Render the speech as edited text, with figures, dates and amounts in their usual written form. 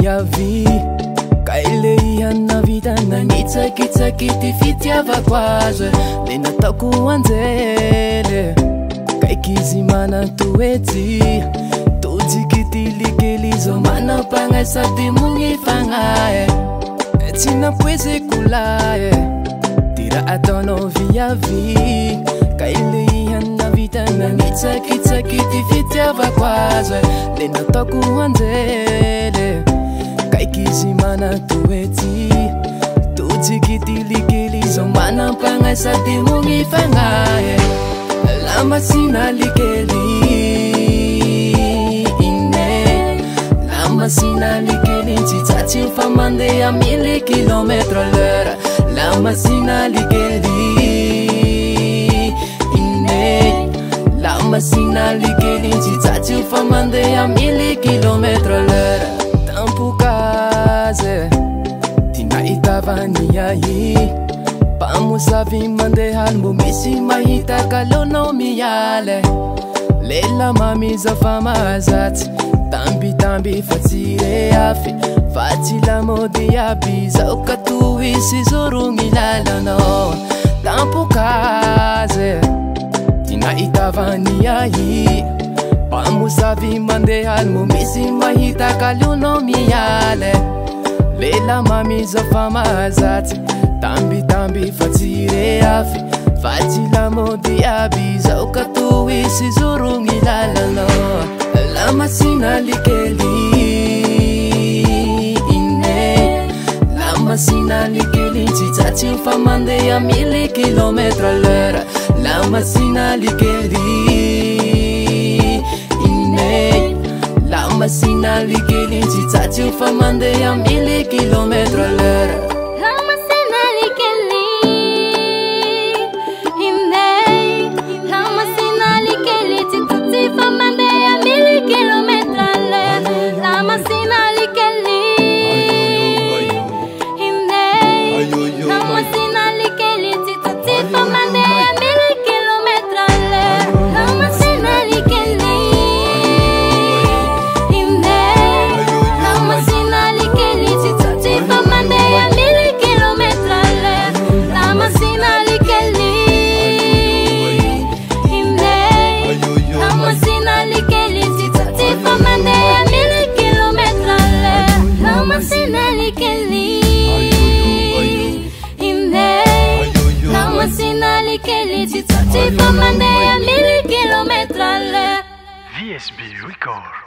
viavy kaile ihanina vita nanitsakitsaky ty fitiavako azy le nataoko anjely kaiky izy manantoetsy tojiky ty likely zao manam-pagna sady mogny fagnahy tsy napoezeko lahy ty raha ataonao viavy kaile ihanina vita nanitsakitsaky ty fitiavako azy le nataoko anjely kaiky izy manantoetsy tojiky ty likely zao manam-pagna sady mogny fagnahy lamasina likely ine lamasina likely tsitsatsy fa mandeha 1000 km/h lamasina likely ine lamasina likely tsitsatsy fa mandeha 1000 km/h tampokazy ty nahitavany ahy mpamosavy mandeha mbo misy mahita kalonao miale lela mamiza fa mahazatsy tambitamby fa tsy reafy fa tsy lamody aby zao ka tohisy zorogny lalanao tampokazy ty nahitavany ahy mpamosavy mandeha mbo misy mahita kalonao miale lela mamiza fa mahazatsy tambitamby fa tsy reafy fa tsy lamody aby zao ka tohisy zorogny lalanao lamasina likely ine lamasina likely tsitsatsy fa mandeha 1000 km/h lamasina likely ine lamasina likely tsitsatsy fa mandeha 1000 km/h VSB Record.